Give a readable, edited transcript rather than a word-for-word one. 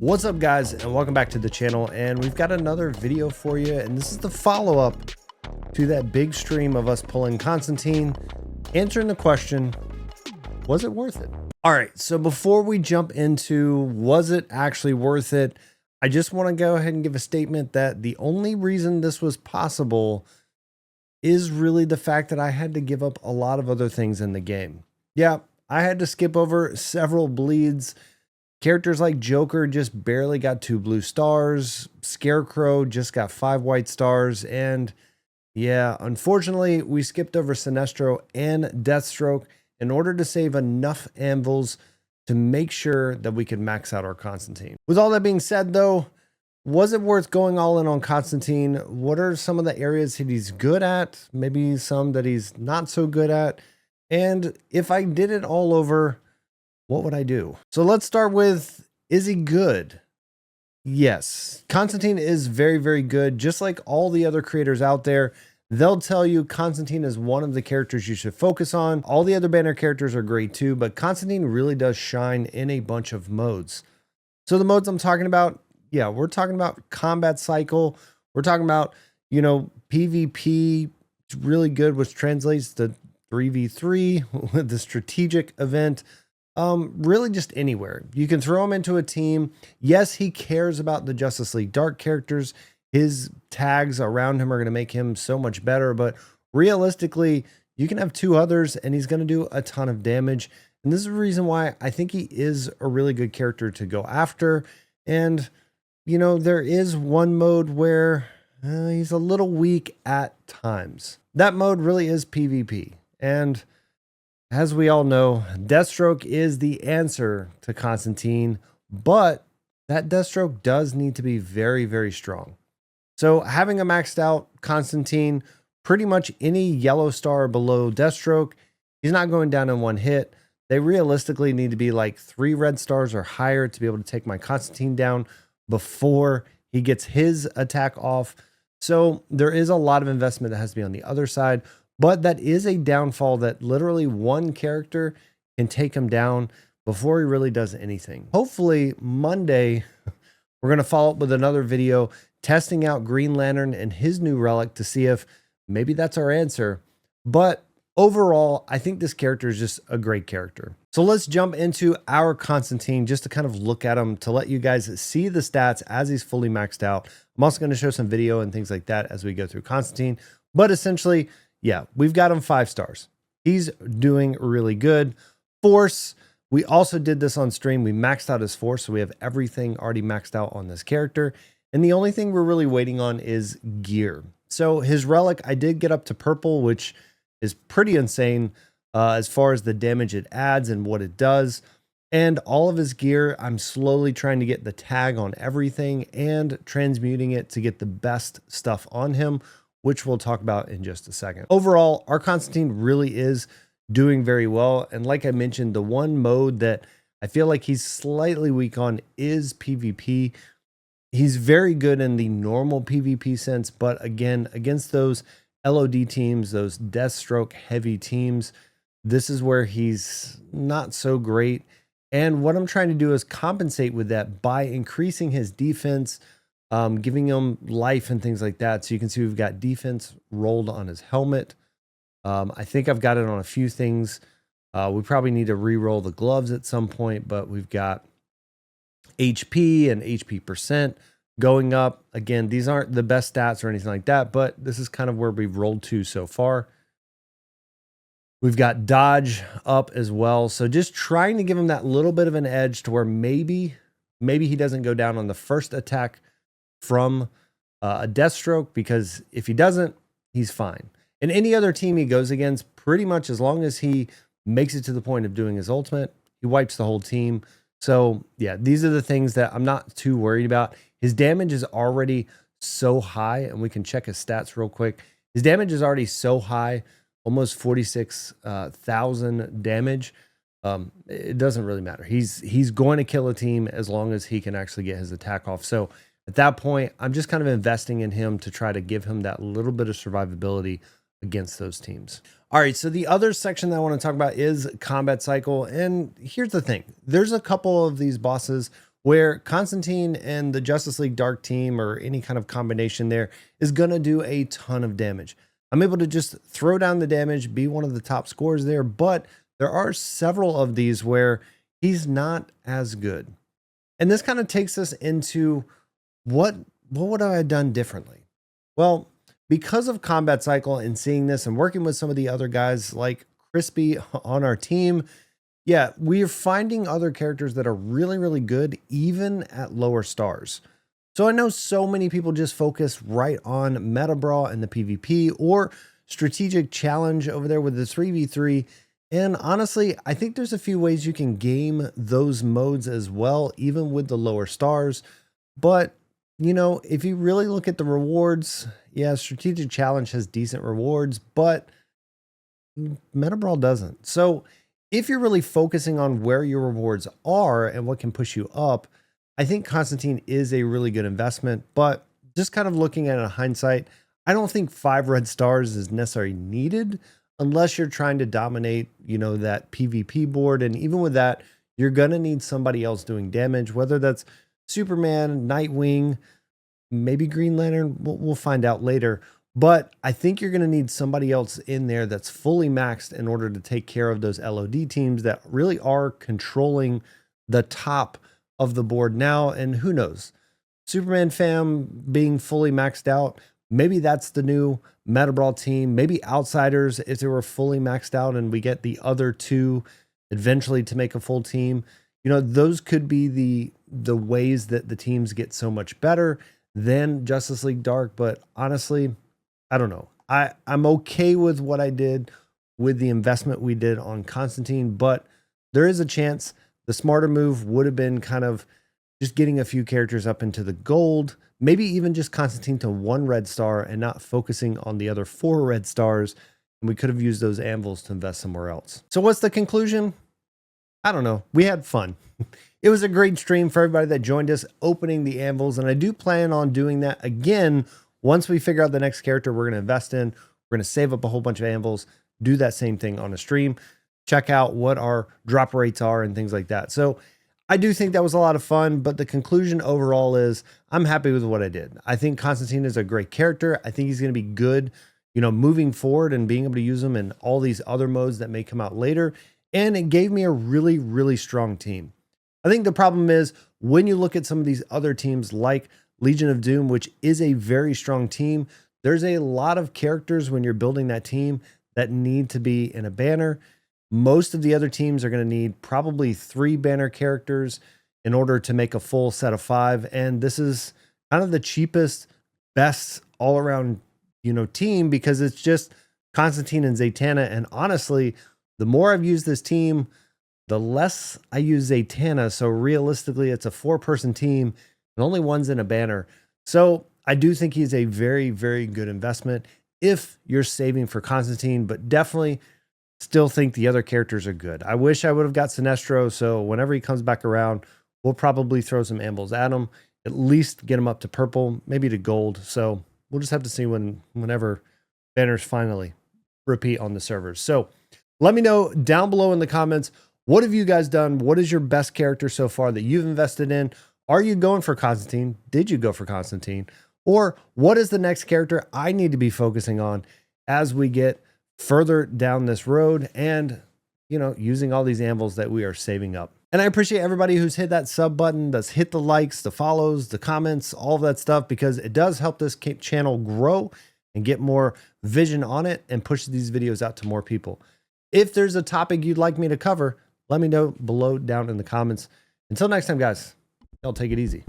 What's up, guys, and welcome back to the channel. And we've got another video for you, and this is the follow-up to that big stream of us pulling Constantine, answering the question, was it worth it? All right, so before we jump into was it actually worth it, I just want to go ahead and give a statement that the only reason this was possible is really the fact that I had to give up a lot of other things in the game. Yeah, I had to skip over several bleeds. Characters like Joker just barely got 2 blue stars. Scarecrow just got 5 white stars. And yeah, unfortunately, we skipped over Sinestro and Deathstroke in order to save enough anvils to make sure that we could max out our Constantine. With all that being said, though, was it worth going all in on Constantine? What are some of the areas that he's good at? Maybe some that he's not so good at? And if I did it all over, what would I do? So let's start with, is he good? Yes, Constantine is very, very good. Just like all the other creators out there, they'll tell you Constantine is one of the characters you should focus on. All the other banner characters are great too, but Constantine really does shine in a bunch of modes. So the modes I'm talking about, yeah, we're talking about combat cycle. We're talking about, PvP. It's really good, which translates to 3v3 with the strategic event. Really just anywhere. You can throw him into a team. Yes, he cares about the Justice League Dark characters. His tags around him are going to make him so much better, but realistically, you can have 2 others and he's going to do a ton of damage. And this is the reason why I think he is a really good character to go after. And, there is one mode where he's a little weak at times. That mode really is PvP. And as we all know, Deathstroke is the answer to Constantine, but that Deathstroke does need to be very, very strong. So having a maxed out Constantine, pretty much any yellow star below Deathstroke, he's not going down in one hit. They realistically need to be like 3 red stars or higher to be able to take my Constantine down before he gets his attack off. So there is a lot of investment that has to be on the other side. But that is a downfall that literally one character can take him down before he really does anything. Hopefully Monday, we're going to follow up with another video testing out Green Lantern and his new relic to see if maybe that's our answer. But overall, I think this character is just a great character. So let's jump into our Constantine just to kind of look at him to let you guys see the stats as he's fully maxed out. I'm also going to show some video and things like that as we go through Constantine. But essentially, yeah, we've got him 5 stars. He's doing really good. Force, we also did this on stream. We maxed out his force, so we have everything already maxed out on this character. And the only thing we're really waiting on is gear. So his relic, I did get up to purple, which is pretty insane as far as the damage it adds and what it does. And all of his gear, I'm slowly trying to get the tag on everything and transmuting it to get the best stuff on him, which we'll talk about in just a second. Overall, our Constantine really is doing very well. And like I mentioned, the one mode that I feel like he's slightly weak on is PvP. He's very good in the normal PvP sense, but again, against those LOD teams, those Deathstroke heavy teams, this is where he's not so great. And what I'm trying to do is compensate with that by increasing his defense, giving him life and things like that. So you can see we've got defense rolled on his helmet. I think I've got it on a few things. We probably need to re-roll the gloves at some point, but we've got HP and HP percent going up. Again, these aren't the best stats or anything like that, but this is kind of where we've rolled to so far. We've got dodge up as well. So just trying to give him that little bit of an edge to where maybe he doesn't go down on the first attack from a Deathstroke, because if he doesn't, he's fine. And any other team he goes against, pretty much as long as he makes it to the point of doing his ultimate, he wipes the whole team. So yeah, these are the things that I'm not too worried about. His damage is already so high, and we can check his stats real quick. His damage is already so high, almost 46,000 damage. It doesn't really matter. He's going to kill a team as long as he can actually get his attack off. So at that point, I'm just kind of investing in him to try to give him that little bit of survivability against those teams. All right, so the other section that I want to talk about is combat cycle. And here's the thing. There's a couple of these bosses where Constantine and the Justice League Dark team or any kind of combination there is going to do a ton of damage. I'm able to just throw down the damage, be one of the top scorers there, but there are several of these where he's not as good. And this kind of takes us into what would I have done differently? Well, because of combat cycle and seeing this and working with some of the other guys like Crispy on our team, yeah, we are finding other characters that are really, really good, even at lower stars. So I know so many people just focus right on Meta Brawl and the PvP or strategic challenge over there with the 3v3. And honestly, I think there's a few ways you can game those modes as well, even with the lower stars. But, you know, if you really look at the rewards, yeah, strategic challenge has decent rewards, but Meta Brawl doesn't. So if you're really focusing on where your rewards are and what can push you up, I think Constantine is a really good investment. But just kind of looking at it in hindsight, I don't think 5 red stars is necessarily needed unless you're trying to dominate, you know, that PvP board. And even with that, you're going to need somebody else doing damage, whether that's Superman, Nightwing, maybe Green Lantern. We'll find out later. But I think you're going to need somebody else in there that's fully maxed in order to take care of those LOD teams that really are controlling the top of the board now. And who knows, Superman fam being fully maxed out, maybe that's the new Meta Brawl team. Maybe Outsiders, if they were fully maxed out and we get the other 2 eventually to make a full team, you know, those could be the ways that the teams get so much better than Justice League Dark. But honestly, I don't know. I'm okay with what I did with the investment we did on Constantine, but there is a chance the smarter move would have been kind of just getting a few characters up into the gold, maybe even just Constantine to 1 red star and not focusing on the other 4 red stars. And we could have used those anvils to invest somewhere else. So what's the conclusion? I don't know. We had fun. It was a great stream for everybody that joined us opening the anvils. And I do plan on doing that again. Once we figure out the next character we're going to invest in, we're going to save up a whole bunch of anvils, do that same thing on a stream, check out what our drop rates are and things like that. So I do think that was a lot of fun, but the conclusion overall is I'm happy with what I did. I think Constantine is a great character. I think he's going to be good, you know, moving forward and being able to use him in all these other modes that may come out later. And it gave me a really, really strong team. I think the problem is when you look at some of these other teams like Legion of Doom, which is a very strong team, there's a lot of characters when you're building that team that need to be in a banner. Most of the other teams are going to need probably 3 banner characters in order to make a full set of 5. And this is kind of the cheapest, best all around, you know, team because it's just Constantine and Zatanna. And honestly, the more I've used this team, the less I use Zatanna. So realistically, it's a 4-person team and only 1's in a banner. So I do think he's a very, very good investment if you're saving for Constantine, but definitely still think the other characters are good. I wish I would have got Sinestro. So whenever he comes back around, we'll probably throw some anvils at him, at least get him up to purple, maybe to gold. So we'll just have to see whenever banners finally repeat on the servers. So let me know down below in the comments, what have you guys done? What is your best character so far that you've invested in? Are you going for Constantine? Did you go for Constantine? Or what is the next character I need to be focusing on as we get further down this road and, you know, using all these anvils that we are saving up? And I appreciate everybody who's hit that sub button, that's hit the likes, the follows, the comments, all of that stuff, because it does help this channel grow and get more vision on it and push these videos out to more people. If there's a topic you'd like me to cover, let me know below down in the comments. Until next time, guys, y'all take it easy.